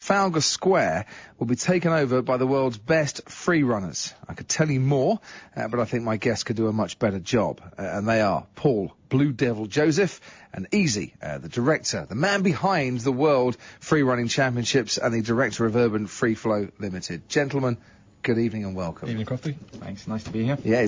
Trafalgar Square will be taken over by the world's best free runners. I could tell you more, but I think my guests could do a much better job. And they are Paul Blue Devil Joseph and Easy, the director, the man behind the World Free Running Championships and the director of Urban Free Flow Limited. Gentlemen, good evening and welcome. Evening, Crofty. Thanks, nice to be here. Yeah,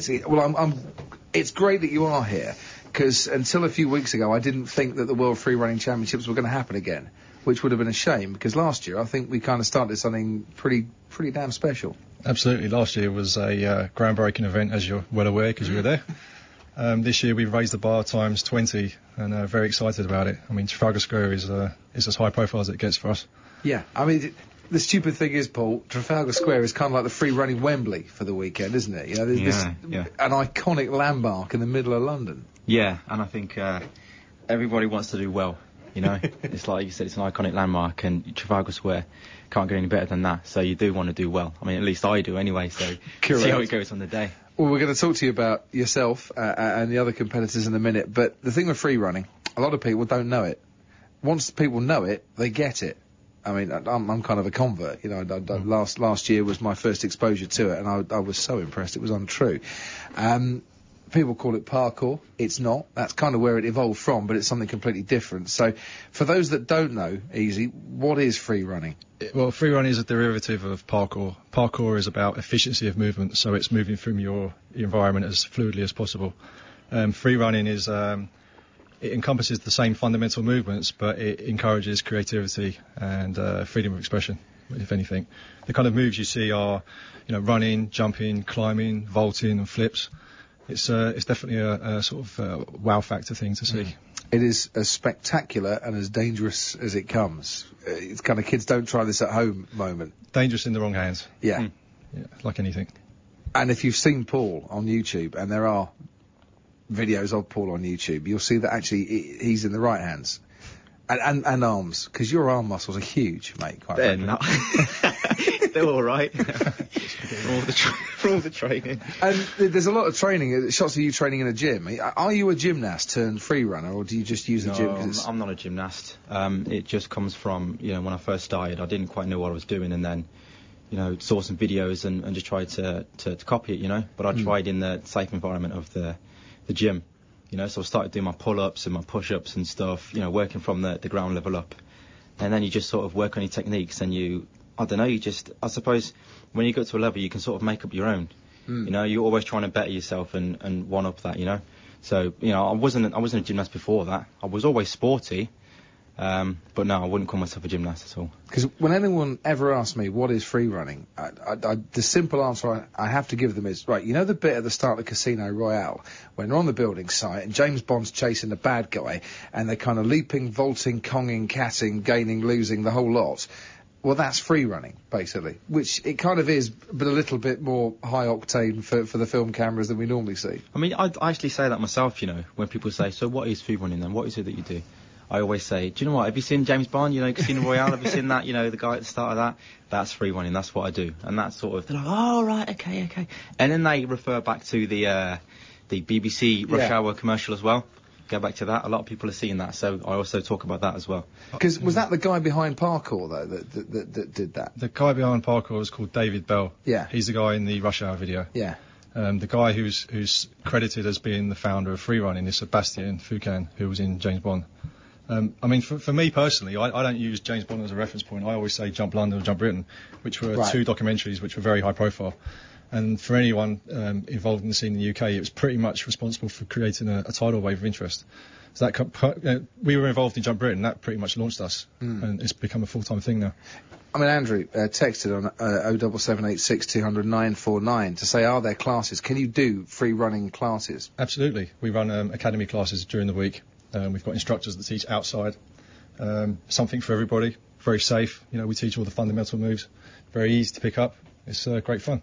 it's great that you are here, because until a few weeks ago I didn't think that the World Free Running Championships were going to happen again, which would have been a shame, because last year I think we kind of started something pretty damn special. Absolutely, last year was a groundbreaking event, as you're well aware, because you were there. This year we've raised the bar times 20 and very excited about it. I mean, Trafalgar Square is as high profile as it gets for us. Yeah, I mean, the stupid thing is, Paul, Trafalgar Square is kind of like the free running Wembley for the weekend, isn't it? You know, there's an iconic landmark in the middle of London. Yeah, and I think everybody wants to do well, you know. It's like you said, it's an iconic landmark, and Trafalgar Square can't get any better than that. So you do want to do well. I mean, at least I do anyway, so see how it goes on the day. Well, we're going to talk to you about yourself and the other competitors in a minute, but the thing with free running, a lot of people don't know it. Once people know it, they get it. I mean, I'm kind of a convert, you know. Last year was my first exposure to it, and I was so impressed it was untrue. People call it parkour. It's not. That's kind of where it evolved from, but it's something completely different. So, for those that don't know, Easy, what is free running? Well, free running is a derivative of parkour. Parkour is about efficiency of movement, so it's moving through your environment as fluidly as possible. Free running is it encompasses the same fundamental movements, but it encourages creativity and freedom of expression, if anything. The kind of moves you see are, you know, running, jumping, climbing, vaulting, and flips. It's definitely a sort of wow factor thing to see. It is as spectacular and as dangerous as it comes. It's kind of kids don't try this at home moment. Dangerous in the wrong hands. Yeah. Yeah, like anything. And if you've seen Paul on YouTube, and there are videos of Paul on YouTube, you'll see that actually he's in the right hands. And arms, because your arm muscles are huge, mate. They're not. They're all right. for all the training. And there's a lot of training. Shots of you training in a gym. Are you a gymnast turned free runner, or do you just use the gym? I'm not a gymnast. It just comes from, you know, when I first started, I didn't quite know what I was doing, and then, you know, saw some videos and just tried to copy it, you know. But I tried in the safe environment of the gym. You know, so I started doing my pull-ups and my push-ups and stuff, you know, working from the ground level up. And then you just sort of work on your techniques, and I suppose when you go to a level, you can sort of make up your own. You know, you're always trying to better yourself and one-up that, you know. So, you know, I wasn't a gymnast before that. I was always sporty, but no, I wouldn't call myself a gymnast at all. Because when anyone ever asks me what is free running, the simple answer I have to give them is, right, you know the bit at the start of Casino Royale, when they're on the building site and James Bond's chasing the bad guy, and they're kind of leaping, vaulting, conging, catting, gaining, losing, the whole lot? Well, that's free running, basically, which it kind of is, but a little bit more high octane for the film cameras than we normally see. I mean, I actually say that myself, you know, when people say, so what is free running then? What is it that you do? I always say, do you know what, have you seen James Bond, you know, Casino Royale, have you seen that, you know, the guy at the start of that? That's free running, that's what I do. And that's sort of, they're like, oh, right, okay. And then they refer back to the BBC Rush Hour commercial as well. Go back to that, a lot of people are seeing that, so I also talk about that as well. Because was that the guy behind Parkour, though, that did that? The guy behind Parkour is called David Bell. Yeah. He's the guy in the Rush Hour video. Yeah. The guy who's credited as being the founder of free running is Sebastian Foucan, who was in James Bond. I mean, for me personally, I don't use James Bond as a reference point. I always say Jump London or Jump Britain, which were two documentaries which were very high profile. And for anyone involved in the scene in the UK, it was pretty much responsible for creating a tidal wave of interest. So that we were involved in Jump Britain, that pretty much launched us, and it's become a full-time thing now. I mean, Andrew texted on 07786 200 949 to say, are there classes? Can you do free running classes? Absolutely. We run academy classes during the week. We've got instructors that teach outside, something for everybody, very safe. You know, we teach all the fundamental moves, very easy to pick up. It's great fun.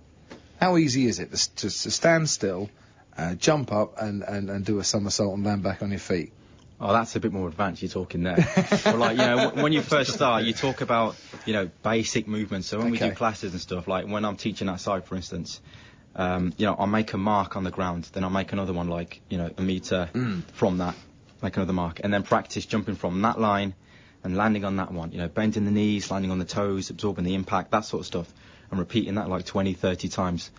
How easy is it to stand still, jump up and do a somersault and land back on your feet? Oh, that's a bit more advanced you're talking there. Well, like, you know, when you first start, you talk about, you know, basic movements. So when we do classes and stuff, like when I'm teaching outside, for instance, you know, I'll make a mark on the ground, then I'll make another one, like, you know, a metre from that, make another mark, and then practice jumping from that line and landing on that one, you know, bending the knees, landing on the toes, absorbing the impact, that sort of stuff, and repeating that like 20, 30 times.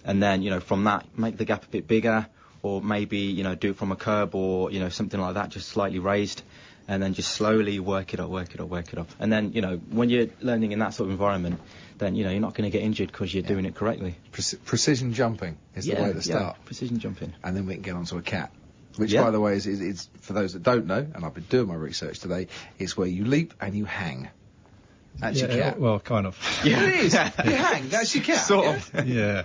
And then, you know, from that, make the gap a bit bigger, or maybe, you know, do it from a curb or, you know, something like that, just slightly raised, and then just slowly work it up. And then, you know, when you're learning in that sort of environment, then, you know, you're not going to get injured because you're doing it correctly. Precision jumping is the way to start. Yeah, precision jumping. And then we can get onto a cat. Which, by the way, is for those that don't know, and I've been doing my research today, it's where you leap and you hang. That's your cat. Well, kind of. Yeah, it is. You hang. That's your cat. Sort of. Yeah.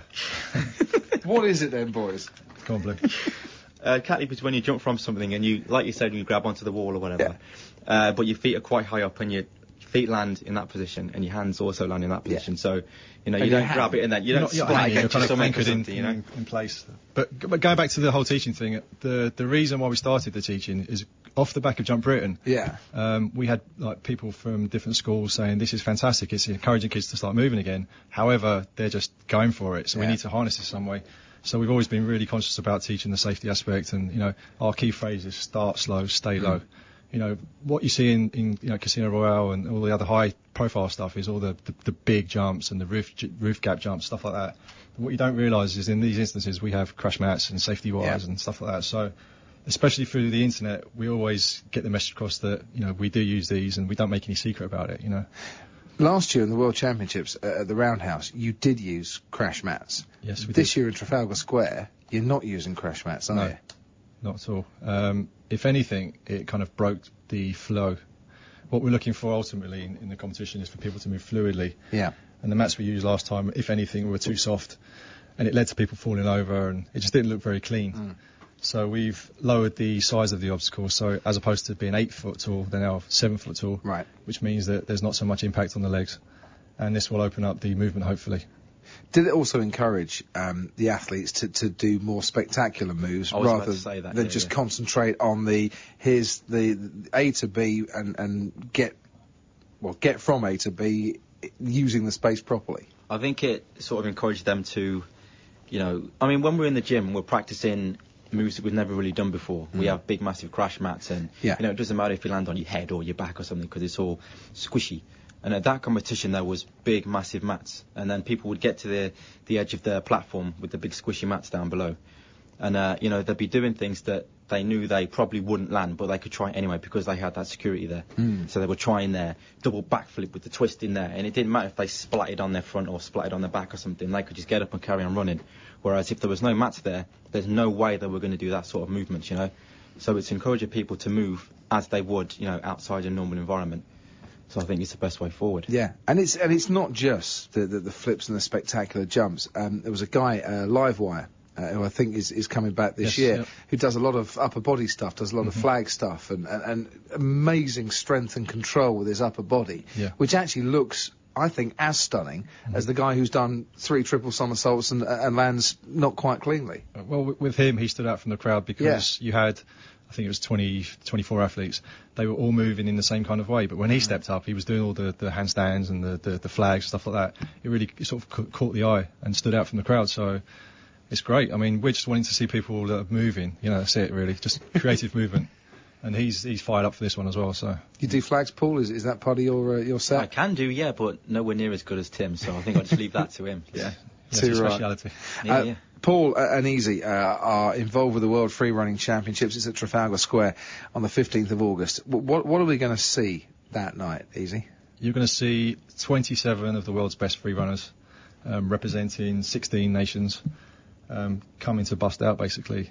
What is it then, boys? Can't believe. Cat leap is when you jump from something and you, like you said, you grab onto the wall or whatever, but your feet are quite high up and your feet land in that position and your hands also land in that position. So, you know, you don't grab it and then you don't splat you're against kind of something anchored in place. But going back to the whole teaching thing, the reason why we started the teaching is off the back of Jump Britain. Yeah. We had like people from different schools saying this is fantastic. It's encouraging kids to start moving again. However, they're just going for it. So we need to harness this some way. So we've always been really conscious about teaching the safety aspect, and, you know, our key phrase is start slow, stay low. You know, what you see in you know, Casino Royale and all the other high profile stuff is all the big jumps and the roof gap jumps, stuff like that. But what you don't realise is in these instances we have crash mats and safety wires and stuff like that. So especially through the internet, we always get the message across that, you know, we do use these and we don't make any secret about it, you know. Last year in the World Championships at the Roundhouse, you did use crash mats. Yes, we did. This year in Trafalgar Square, you're not using crash mats, are you? Not at all. If anything, it kind of broke the flow. What we're looking for ultimately in the competition is for people to move fluidly. Yeah. And the mats we used last time, if anything, were too soft, and it led to people falling over, and it just didn't look very clean. So we've lowered the size of the obstacle. So as opposed to being 8 foot tall, they're now 7 foot tall. Right. Which means that there's not so much impact on the legs, and this will open up the movement hopefully. Did it also encourage the athletes to do more spectacular moves rather than just concentrate on here's the A to B and get from A to B using the space properly? I think it sort of encouraged them to, you know, I mean, when we're in the gym, we're practicing moves that we've never really done before. We have big, massive crash mats, and you know, it doesn't matter if you land on your head or your back or something because it's all squishy. And at that competition, there was big, massive mats, and then people would get to the edge of the platform with the big, squishy mats down below, and you know, they'd be doing things that they knew they probably wouldn't land, but they could try anyway because they had that security there. So they were trying their double backflip with the twist in there, and it didn't matter if they splatted on their front or splatted on their back or something. They could just get up and carry on running. Whereas if there was no mats there, there's no way they were going to do that sort of movement, you know. So it's encouraging people to move as they would, you know, outside a normal environment. So I think it's the best way forward. Yeah, and it's not just the flips and the spectacular jumps. There was a guy, Livewire, who I think is coming back this year, who does a lot of upper body stuff, does a lot of flag stuff, and amazing strength and control with his upper body, which actually looks, I think, as stunning as the guy who's done 3 triple somersaults and lands not quite cleanly. Well, with him, he stood out from the crowd because you had, I think it was 24 athletes. They were all moving in the same kind of way, but when he stepped up, he was doing all the handstands and the flags, stuff like that. It really sort of caught the eye and stood out from the crowd, so it's great. I mean, we're just wanting to see people that are moving, you know, that's it really, just creative movement. And he's fired up for this one as well, so. You do flags, Paul? Is that part of your set? I can do, yeah, but nowhere near as good as Tim, so I think I'll just leave that to him. Yeah. It's a speciality. Paul and Easy are involved with the World Freerunning Championships. It's at Trafalgar Square on the 15th of August. What are we going to see that night, Easy? You're going to see 27 of the world's best freerunners representing 16 nations coming to bust out, basically.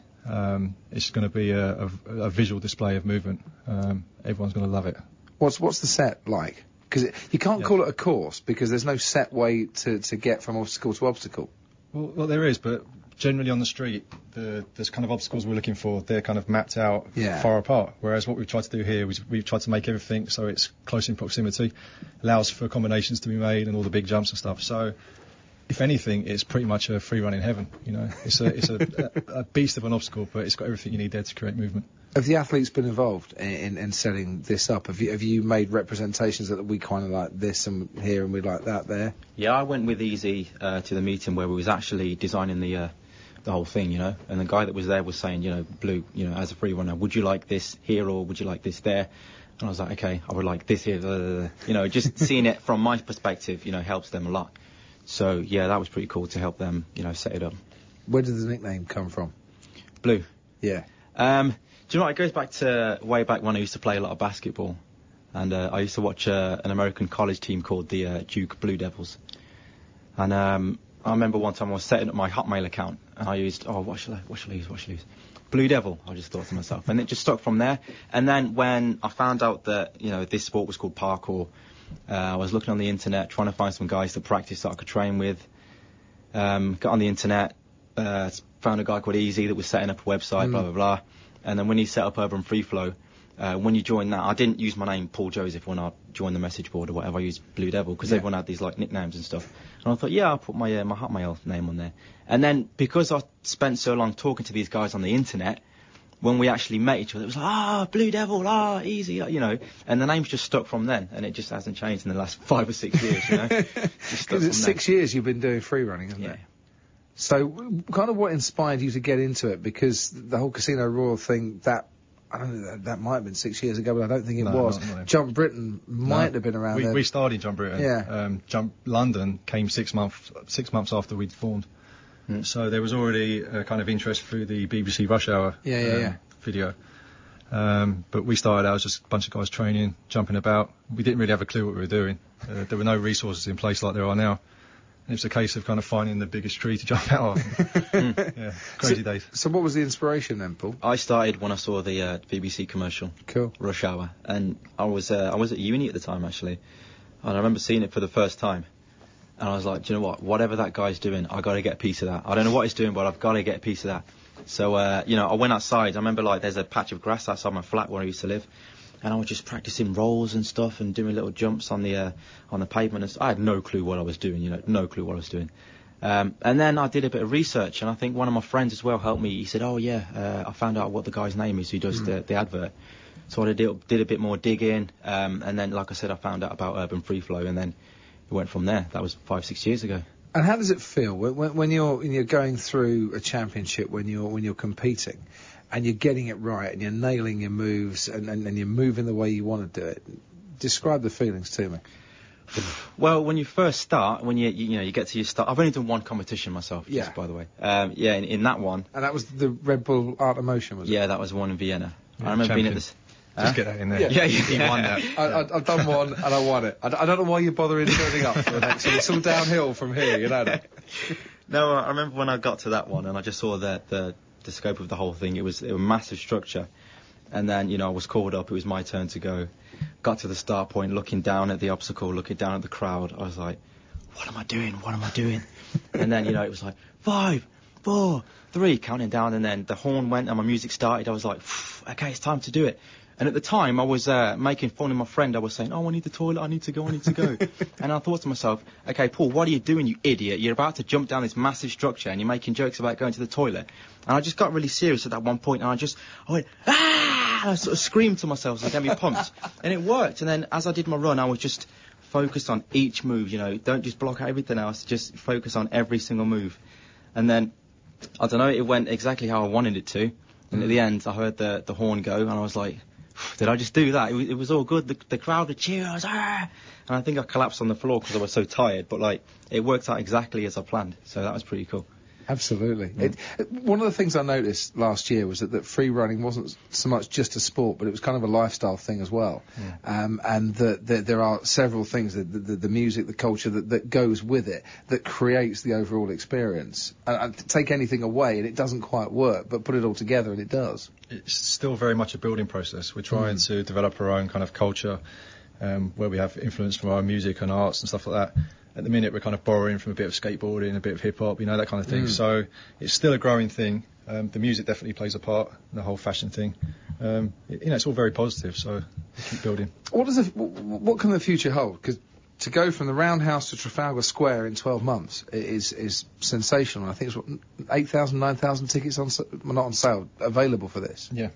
It's going to be a visual display of movement. Everyone's going to love it. What's the set like? Because you can't call it a course because there's no set way to get from obstacle to obstacle. Well, there is, but generally on the street, there's kind of obstacles we're looking for. They're kind of mapped out far apart. Whereas what we've tried to do here is we've tried to make everything so it's close in proximity, allows for combinations to be made and all the big jumps and stuff. So, if anything, it's pretty much a free run in heaven. You know, it's a beast of an obstacle, but it's got everything you need there to create movement. Have the athletes been involved in setting this up? Have you made representations that we kind of like this and here and we like that there? Yeah, I went with Easy to the meeting where we was actually designing the whole thing, you know. And the guy that was there was saying, you know, Blue, you know, as a free runner, would you like this here or would you like this there? And I was like, okay, I would like this here, blah, blah, blah. You know, just seeing it from my perspective, you know, helps them a lot. So, yeah, that was pretty cool to help them, you know, set it up. Where did the nickname come from? Blue. Yeah. Do you know what? It goes back to way back when I used to play a lot of basketball. And I used to watch an American college team called the Duke Blue Devils. And I remember one time I was setting up my Hotmail account, and I used, what shall I use? Blue Devil, I just thought to myself. And it just stuck from there. And then when I found out that, you know, this sport was called parkour, I was looking on the internet, trying to find some guys to practice that I could train with. Got on the internet, found a guy called Easy that was setting up a website, blah, blah, blah. And then when he set up Urban Free Flow, when you join that, I didn't use my name Paul Joseph when I joined the message board or whatever. I used Blue Devil because everyone had these like nicknames and stuff. And I thought, yeah, I'll put my my Hotmail name on there. And then because I spent so long talking to these guys on the internet, when we actually met each other, it was like, Blue Devil, Easy, you know. And the name's just stuck from then, and it just hasn't changed in the last 5 or 6 years, you know. Because it's 6 years you've been doing free running, isn't it? So, kind of what inspired you to get into it? Because the whole Casino Royal thing, I don't know, that might have been 6 years ago, but I don't think it was. Not Jump Britain might have been around there. We started Jump Britain. Yeah. Jump London came 6 months after we'd formed. So there was already a kind of interest through the BBC Rush Hour video. But we started out as just a bunch of guys training, jumping about. We didn't really have a clue what we were doing. There were no resources in place like there are now. And it's a case of kind of finding the biggest tree to jump out of. Yeah, crazy days. So what was the inspiration then, Paul? I started when I saw the BBC commercial. Cool. Rush Hour. And I was at uni at the time, actually. And I remember seeing it for the first time. And I was like, do you know what? Whatever that guy's doing, I got to get a piece of that. I don't know what he's doing, but I've got to get a piece of that. So, you know, I went outside. I remember, like, there's a patch of grass outside my flat where I used to live. And I was just practicing rolls and stuff and doing little jumps on the pavement. And I had no clue what I was doing, you know, no clue what I was doing. And then I did a bit of research, and I think one of my friends as well helped me. He said, I found out what the guy's name is who does the advert. So I did a bit more digging, and then, like I said, I found out about Urban Free Flow, and then it went from there. That was 5-6 years ago. And how does it feel when you're going through a championship, when you're competing, and you're getting it right, and you're nailing your moves, and you're moving the way you want to do it? Describe the feelings to me. Well, when you first start, when you get to your start, I've only done one competition myself, just by the way. In that one. And that was the Red Bull Art of Motion, was it? Yeah, that was one in Vienna. I remember being at this. Just get that in there. Yeah. You won that. I've done one and I won it. I don't know why you're bothering turning up for the next one. It's all downhill from here, you know that. No, I remember when I got to that one and I just saw the scope of the whole thing. It was a massive structure. And then, you know, I was called up. It was my turn to go. Got to the start point, looking down at the obstacle, looking down at the crowd. I was like, what am I doing? What am I doing? And then, you know, it was like 5, 4, 3, counting down. And then the horn went and my music started. I was like, okay, it's time to do it. And at the time, I was making fun of my friend. I was saying, I need the toilet, I need to go. And I thought to myself, okay, Paul, what are you doing, you idiot? You're about to jump down this massive structure and you're making jokes about going to the toilet. And I just got really serious at that one point, and I went, ah! And I sort of screamed to myself to get me pumped. And it worked. And then as I did my run, I was just focused on each move, you know. Don't just block out everything else, just focus on every single move. And then, I don't know, it went exactly how I wanted it to. And at the end, I heard the horn go, and I was like, did I just do that? It was all good. The crowd would cheer. I was, and I think I collapsed on the floor because I was so tired. But, like, it worked out exactly as I planned. So that was pretty cool. Absolutely. One of the things I noticed last year was that free running wasn't so much just a sport, but it was kind of a lifestyle thing as well. And that there are several things, the music, the culture that goes with it, that creates the overall experience. And take anything away and it doesn't quite work, but put it all together and it does. It's still very much a building process. We're trying to develop our own kind of culture, where we have influence from our music and arts and stuff like that. At the minute, we're kind of borrowing from a bit of skateboarding, a bit of hip-hop, you know, that kind of thing. So it's still a growing thing. The music definitely plays a part, the whole fashion thing. You know, it's all very positive, so we keep building. What can the future hold? Because to go from the Roundhouse to Trafalgar Square in 12 months is sensational. I think it's 8,000, 9,000 tickets not on sale, available for this. Yeah.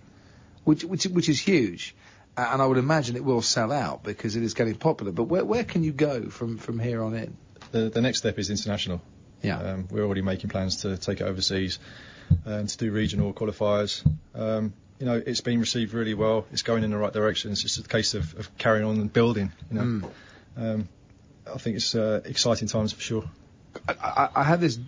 Which is huge. And I would imagine it will sell out because it is getting popular. But where can you go from here on in? The next step is international. We're already making plans to take it overseas and to do regional qualifiers. You you know, it's been received really well. It's going in the right direction. It's just a case of carrying on and building, you know. I think it's exciting times for sure. I had this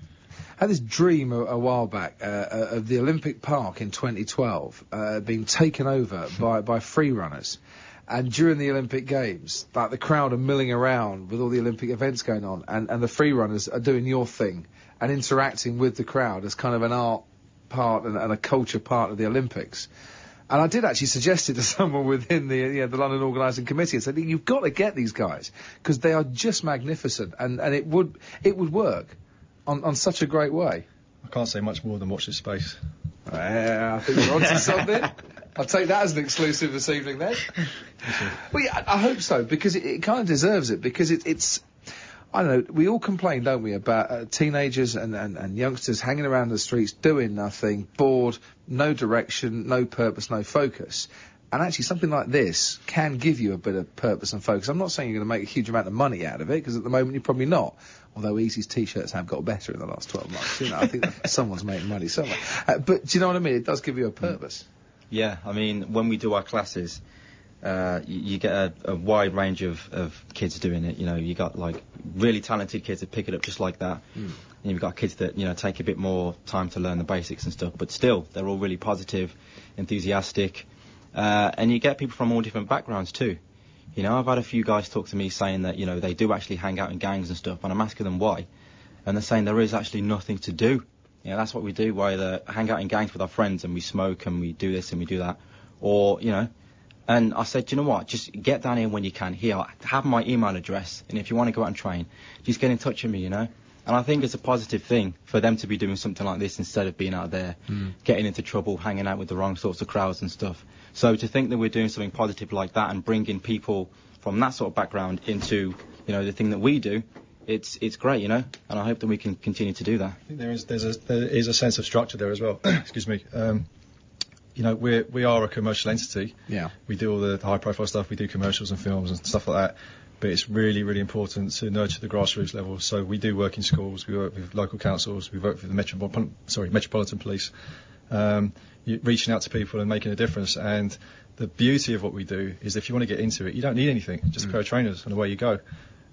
dream a while back of the Olympic Park in 2012 being taken over by free runners. And during the Olympic Games, like the crowd are milling around with all the Olympic events going on, and the free runners are doing your thing and interacting with the crowd as kind of an art part and a culture part of the Olympics. And I did actually suggest it to someone within the London Organising Committee and said, you've got to get these guys because they are just magnificent, and it would work on such a great way. I can't say much more than watch this space. I think we're onto something. I'll take that as an exclusive this evening then. Well, yeah, I hope so, because it kind of deserves it, because it's I don't know, we all complain, don't we, about teenagers and youngsters hanging around the streets doing nothing, bored, no direction, no purpose, no focus. And actually something like this can give you a bit of purpose and focus. I'm not saying you're going to make a huge amount of money out of it, because at the moment you're probably not. Although Easy's T-shirts have got better in the last 12 months. You know, I think someone's making money somewhere. But do you know what I mean? It does give you a purpose. Yeah, I mean, when we do our classes, you get a wide range of kids doing it. You know, you got like really talented kids that pick it up just like that. And you've got kids that, you know, take a bit more time to learn the basics and stuff. But still, they're all really positive, enthusiastic. And you get people from all different backgrounds too. You know, I've had a few guys talk to me saying that, you know, they do actually hang out in gangs and stuff, and I'm asking them why. And they're saying there is actually nothing to do. You know, that's what we do, we either hang out in gangs with our friends and we smoke and we do this and we do that. Or, you know, and I said, you know what, just get down here when you can. Here, have my email address, and if you want to go out and train, just get in touch with me, you know. And I think it's a positive thing for them to be doing something like this instead of being out there, getting into trouble, hanging out with the wrong sorts of crowds and stuff. So to think that we're doing something positive like that and bringing people from that sort of background into, you know, the thing that we do, it's great, you know. And I hope that we can continue to do that. I think there is a sense of structure there as well. Excuse me. You know, we are a commercial entity. Yeah. We do all the high profile stuff. We do commercials and films and stuff like that. But it's really, really important to nurture the grassroots level. So we do work in schools, we work with local councils, we work with the Metropolitan Police, reaching out to people and making a difference. And the beauty of what we do is if you want to get into it, you don't need anything, just a pair of trainers and away you go.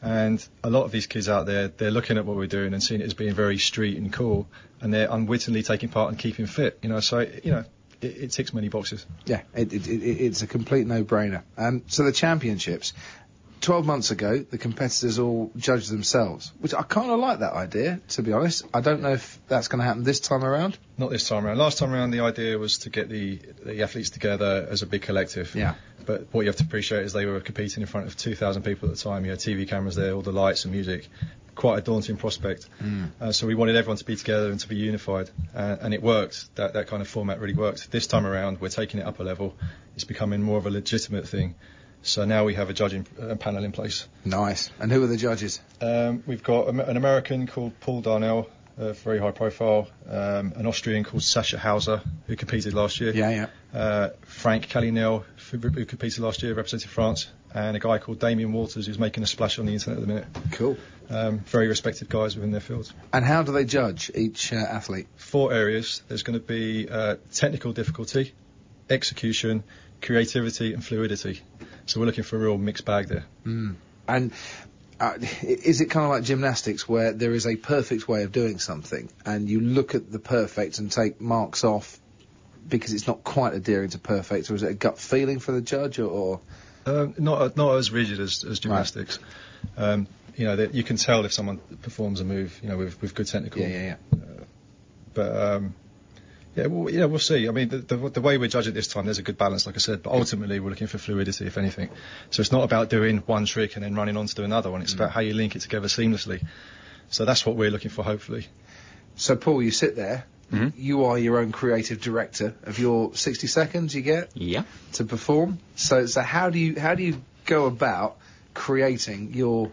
And a lot of these kids out there, they're looking at what we're doing and seeing it as being very street and cool, and they're unwittingly taking part and keeping fit, you know. So, you know, it ticks many boxes. Yeah, it's a complete no-brainer. So the championships, 12 months ago, the competitors all judged themselves, which I kind of like that idea, to be honest. I don't know if that's going to happen this time around. Not this time around. Last time around, the idea was to get the athletes together as a big collective. Yeah. But what you have to appreciate is they were competing in front of 2,000 people at the time. You had TV cameras there, all the lights and music. Quite a daunting prospect. So we wanted everyone to be together and to be unified. And it worked. That kind of format really worked. This time around, we're taking it up a level. It's becoming more of a legitimate thing. So now we have a judging panel in place. Nice. And who are the judges? We've got an American called Paul Darnell, very high profile, an Austrian called Sascha Hauser, who competed last year. Yeah. Frank Calinel, who competed last year, represented France, and a guy called Damien Walters, who's making a splash on the internet at the minute. Cool. Very respected guys within their fields. And how do they judge each athlete? 4 areas. There's going to be technical difficulty, execution, creativity and fluidity. So we're looking for a real mixed bag there. And is it kind of like gymnastics, where there is a perfect way of doing something and you look at the perfect and take marks off because it's not quite adhering to perfect, or is it a gut feeling for the judge, or? Not as rigid as gymnastics. Right. You know, you can tell if someone performs a move, you know, with good technical. Yeah. We'll see. I mean, the way we judge it this time, there's a good balance, like I said, but ultimately we're looking for fluidity, if anything. So it's not about doing one trick and then running on to do another one. It's about how you link it together seamlessly. So that's what we're looking for, hopefully. So, Paul, you sit there. You are your own creative director of your 60 seconds you get to perform. So how do you go about creating your...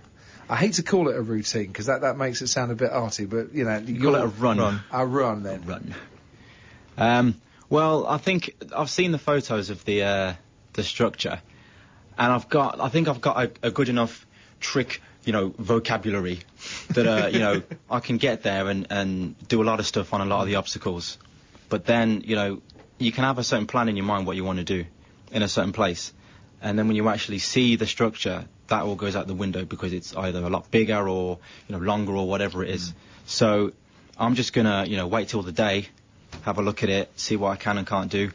I hate to call it a routine, because that makes it sound a bit arty, but, you know... You call it a run. A run, then. Run. Well, I think I've seen the photos of the structure, and I think I've got a good enough trick, you know, vocabulary that you know, I can get there and do a lot of stuff on a lot of the obstacles. But then, you know, you can have a certain plan in your mind what you want to do in a certain place, and then when you actually see the structure, that all goes out the window because it's either a lot bigger or longer or whatever it is. So I'm just gonna wait till the day, have a look at it, see what I can and can't do,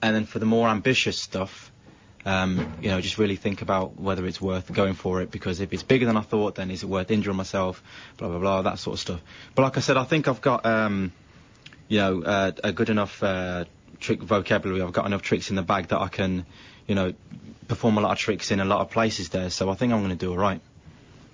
and then for the more ambitious stuff, just really think about whether it's worth going for it, because if it's bigger than I thought, then is it worth injuring myself, blah blah blah, that sort of stuff. But like I said, I think I've got a good enough trick vocabulary. I've got enough tricks in the bag that I can perform a lot of tricks in a lot of places there, so I think I'm going to do all right.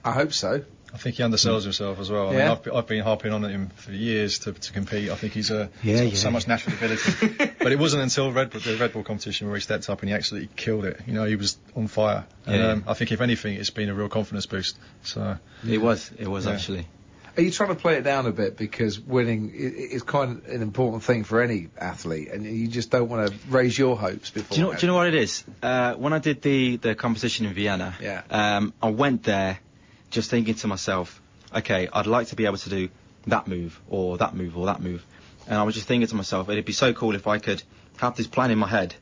I hope so. I think he undersells himself as well. I mean, I've been harping on at him for years to compete. I think he's so much natural ability. But it wasn't until the Red Bull competition where he stepped up and he absolutely killed it. He was on fire. And I think if anything, it's been a real confidence boost. So it was actually. Are you trying to play it down a bit, because winning is quite an important thing for any athlete, and you just don't want to raise your hopes before? Do you know what it is? When I did the competition in Vienna, I went there just thinking to myself, okay, I'd like to be able to do that move or that move or that move, and I was just thinking to myself, it'd be so cool if I could have this plan in my head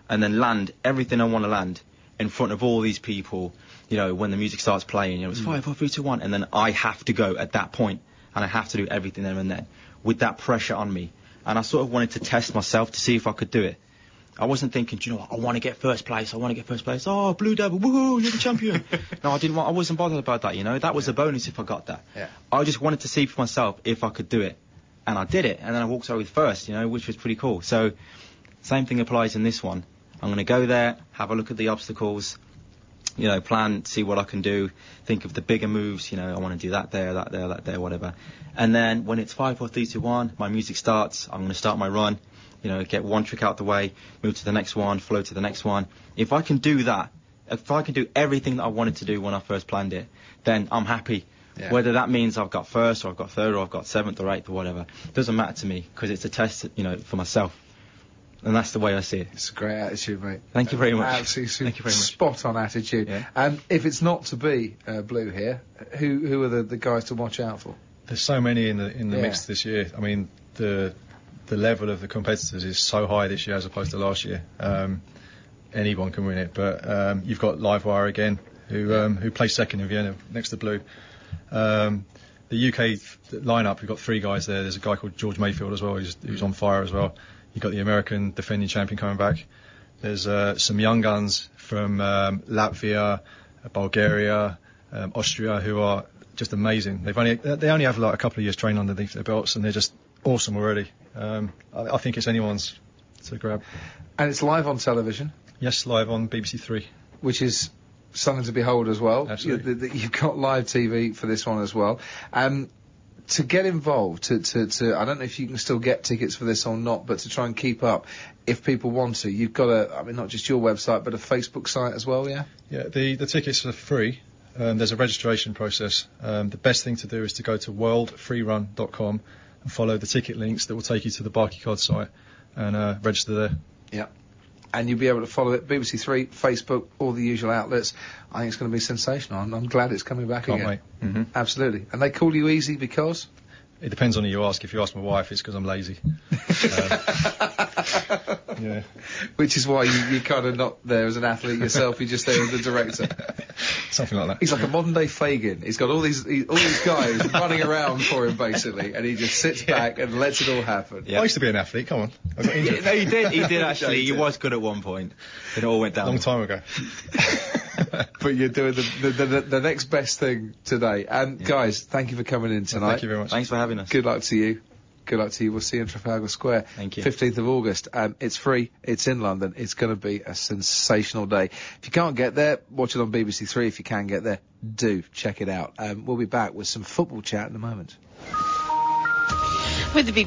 and then land everything I want to land in front of all these people. When the music starts playing, it's 5, 4, 3, 2, 1, and then I have to go at that point, and I have to do everything there and then, with that pressure on me. And I sort of wanted to test myself to see if I could do it. I wasn't thinking, do you know what, I want to get first place, oh, Blue Devil, woohoo, you're the champion. No, I wasn't bothered about that, that was a bonus if I got that. Yeah. I just wanted to see for myself if I could do it, and I did it, and then I walked away with first, which was pretty cool. So, same thing applies in this one. I'm going to go there, have a look at the obstacles, plan, see what I can do, think of the bigger moves, I want to do that there, whatever. And then when it's 5, 4, 3, 2, 1, my music starts, I'm going to start my run, get one trick out the way, move to the next one, flow to the next one. If I can do that, if I can do everything that I wanted to do when I first planned it, then I'm happy. Yeah. Whether that means I've got first or I've got third or I've got 7th or 8th or whatever, doesn't matter to me, because it's a test, for myself. And that's the way I see it. It's a great attitude, mate. Thank you very much. Absolutely Thank you very much. Spot-on attitude. Yeah. And if it's not to be Blue here, who are the guys to watch out for? There's so many in the mix this year. I mean, the level of the competitors is so high this year as opposed to last year. Anyone can win it, but you've got Livewire again, who placed second in Vienna next to Blue. The UK lineup, we've got 3 guys there. There's a guy called George Mayfield as well, who's on fire as well. You've got the American defending champion coming back. There's some young guns from Latvia, Bulgaria, Austria, who are just amazing. They only have like a couple of years training underneath their belts, and they're just awesome already. I think it's anyone's to grab. And it's live on television? Yes, live on BBC 3. Which is something to behold as well. Absolutely. You've got live TV for this one as well. To get involved, to I don't know if you can still get tickets for this or not, but to try and keep up, if people want to, you've got not just your website, but a Facebook site as well, yeah? Yeah, the tickets are free. There's a registration process. The best thing to do is to go to worldfreerun.com and follow the ticket links that will take you to the Barclaycard site and register there. Yeah. And you'll be able to follow it, BBC 3, Facebook, all the usual outlets. I think it's going to be sensational. I'm glad it's coming back again. Wait. Mm-hmm. Absolutely. And they call you easy because? It depends on who you ask. If you ask my wife, it's because I'm lazy. Yeah. Which is why you're kind of not there as an athlete yourself. You're just there as a director. Something like that. He's like a modern day Fagin. He's got all these guys running around for him basically, and he just sits back and lets it all happen. Yeah. I used to be an athlete. Come on. I got injured. No, he did actually. He was good at one point. It all went down. Long time ago. But you're doing the next best thing today. And guys, thank you for coming in tonight. Thank you very much. Thanks for having us. Good luck to you. Good luck to you. We'll see you in Trafalgar Square. Thank you. 15th of August. It's free. It's in London. It's going to be a sensational day. If you can't get there, watch it on BBC 3. If you can get there, do check it out. We'll be back with some football chat in a moment. With the BBC